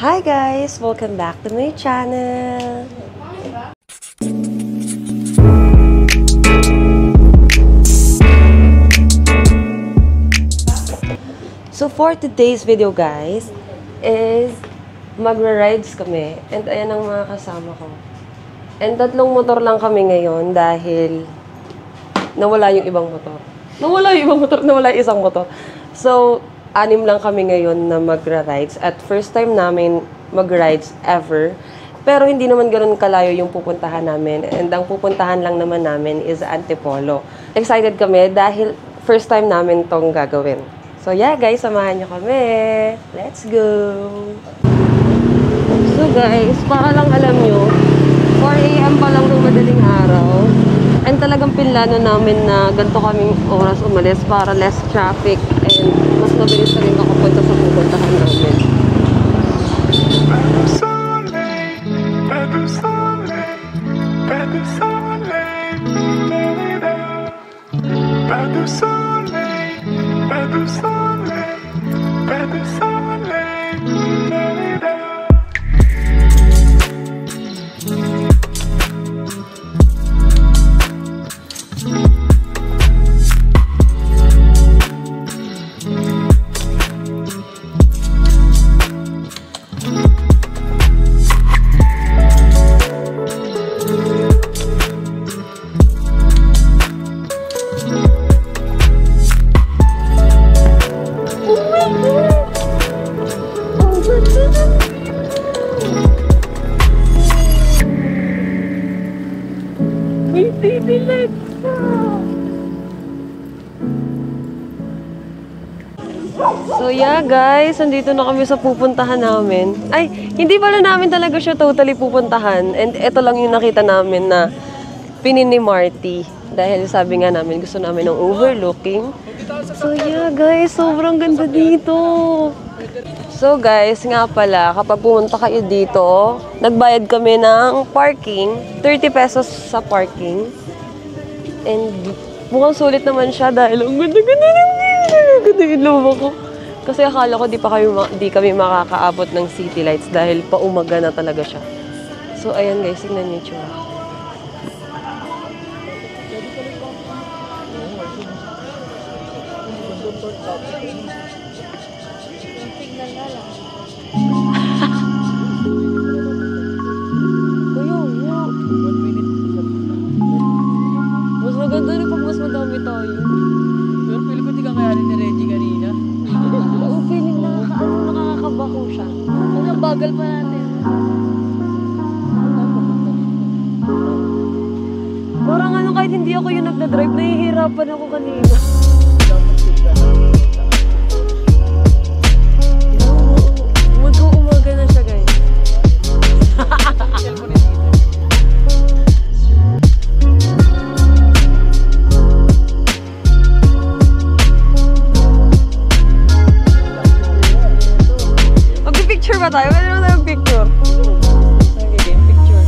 Hi guys! Welcome back to my channel! So for today's video guys, is magra-rides kami. And ayan ang mga kasama ko. And 3 motor lang kami ngayon dahil nawala yung ibang motor. Nawala yung isang motor. So, 6 lang kami ngayon na magra-rides. At first time namin mag-rides ever. Pero hindi naman ganun kalayo yung pupuntahan namin. And ang pupuntahan lang naman namin is Antipolo. Excited kami dahil first time namin tong gagawin. So yeah guys, samahan nyo kami. Let's go! So guys, para lang alam nyo, 4 AM pa lang ng madaling araw. And talagang pinlano namin na ganito kaming oras umalis para less traffic and mas mabilis na rin makapunta sa pupuntahan namin. So yeah guys, nandito na kami sa pupuntahan namin. Ay, hindi pala namin talaga siya totally pupuntahan. And ito lang yung nakita namin na pinin ni Marty. Dahil sabi nga namin, gusto namin ng overlooking. So yeah guys, sobrang ganda dito. So guys, nga pala, kapag pumunta kayo dito, nagbayad kami ng parking. 30 pesos sa parking. And mukhang sulit naman siya dahil ang ganda-ganda yung lumo ko. Kasi akala ko di kami makakaabot ng city lights dahil paumaga na talaga siya. So ayan guys, tingnan niyo yung tsura. Mas maganda rin pag mas madami tayo. Pero feeling ko di ka kayanin ni Reggie kanina. Oo, feeling nakakabako siya. Ang bagal pa natin. Parang ano, kahit hindi ako yung nagdadrive, nahihirapan ako kanina. Mag-uumaga na siya guys. Mag-picture ba tayo? Pwede naman tayo picture. Okay, game picture.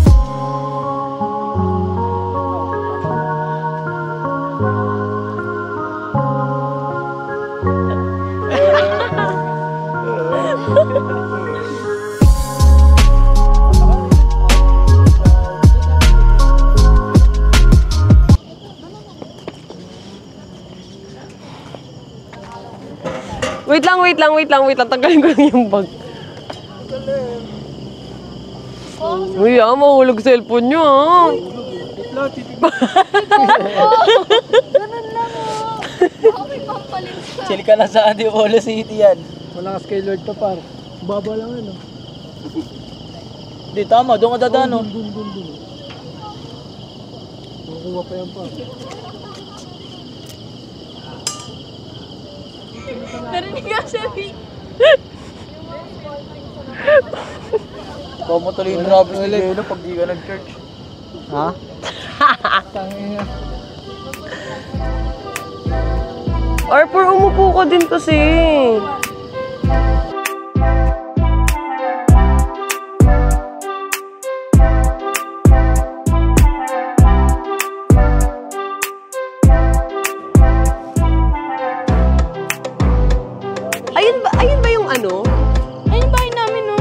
Wait lang. Tanggalin ko lang yung bag. Uy, mahulog cellphone nyo, ha? Ganun lang, Baka may pampalit ka. Chill ka lang sa Antipolo City yan. Wala ka Skylord pa par. Baba lang ano. Di, tama. Doon ka dadaan, no? Dun. Makukuha pa yan par. Narinig ka sabi. Ikaw mo tuloy yung grabe si Gelo pag di ka nag-church. Ha? Tangina. Arthur, umupo ka din kasi. Ayun ba yung ano? Ayun bahay namin, no?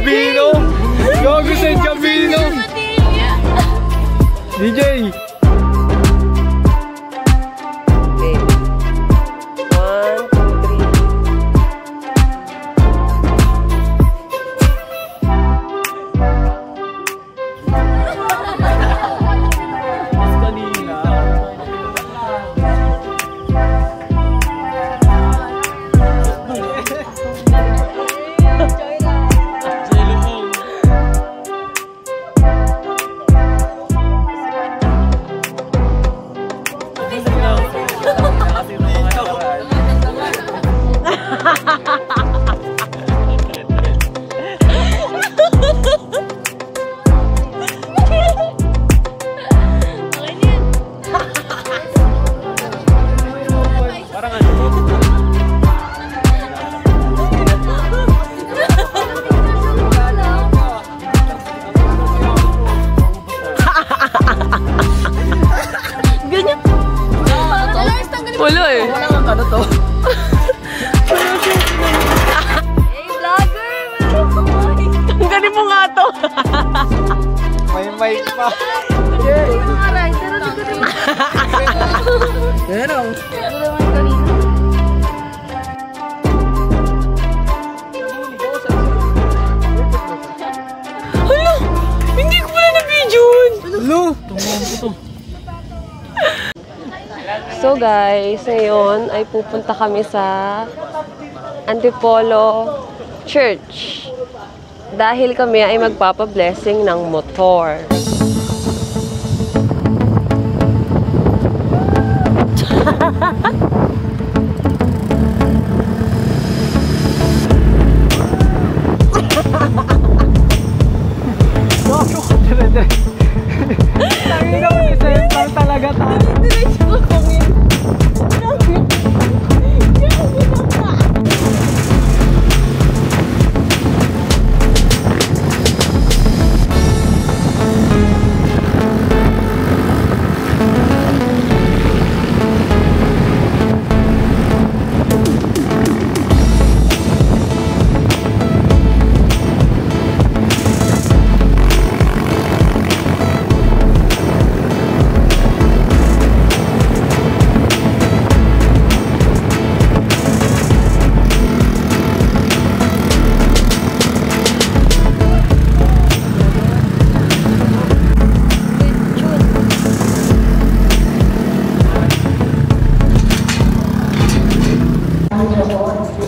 Gambino! Gago San Gambino! DJ! Okay. 1, 2, 3. Mas kanina. Parang ano? Ganyan. Wala eh. Wala kang ano to? Tanggalin mo nga to. May mic pa. Ayan o. Hala! Hindi ko pala na-video yun. Hello! So guys, ngayon ay pupunta kami sa Antipolo Church. Dahil kami ay magpapa-blessing ng motor. Gago ka dire-dire. Tangin na mo isa talaga tayo.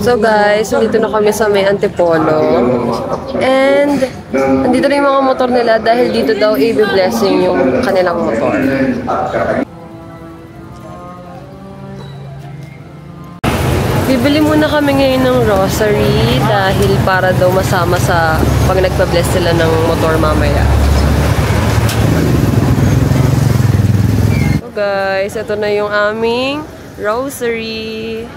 So guys, dito na kami sa may Antipolo. And nandito na yung mga motor nila dahil dito daw i-blessing yung kanilang motor. Bibili muna kami ngayon ng rosary dahil para daw masama sa pag nagpa-bless sila ng motor mamaya. So guys, ito na yung aming rosary.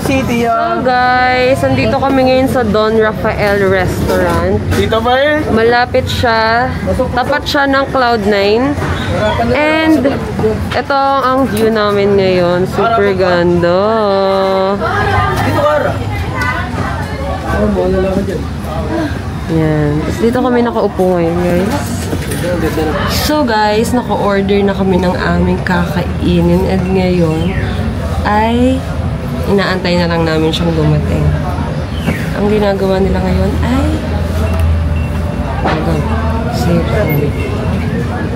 City So guys, andito kami ngayon sa Don Rafael Restaurant. Dito ba eh? Malapit siya. Tapat siya ng Cloud9. And ito ang view namin ngayon. Super ganda. Dito ka ra. Yan. Tapos dito kami nakaupo ngayon, guys. So guys, naka-order na kami ng aming kakainin. And ngayon ay inaantay na lang namin siyang dumating. At ang ginagawa nila ngayon ay save food.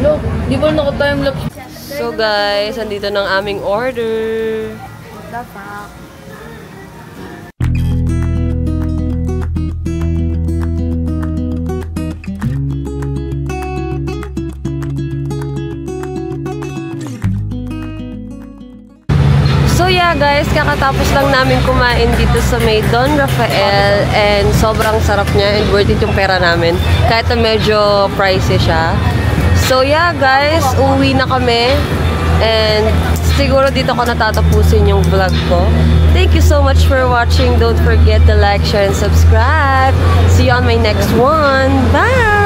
Look, di ba naka-time lapse? So So guys, andito ng aming order. The fuck? So yeah guys, kakatapos lang namin kumain dito sa may Don Rafael and sobrang sarap niya and worth it yung pera namin. Kahit na medyo pricey siya. So yeah guys, uwi na kami and siguro dito ko natatapusin yung vlog ko. Thank you so much for watching. Don't forget to like, share, and subscribe. See you on my next one. Bye!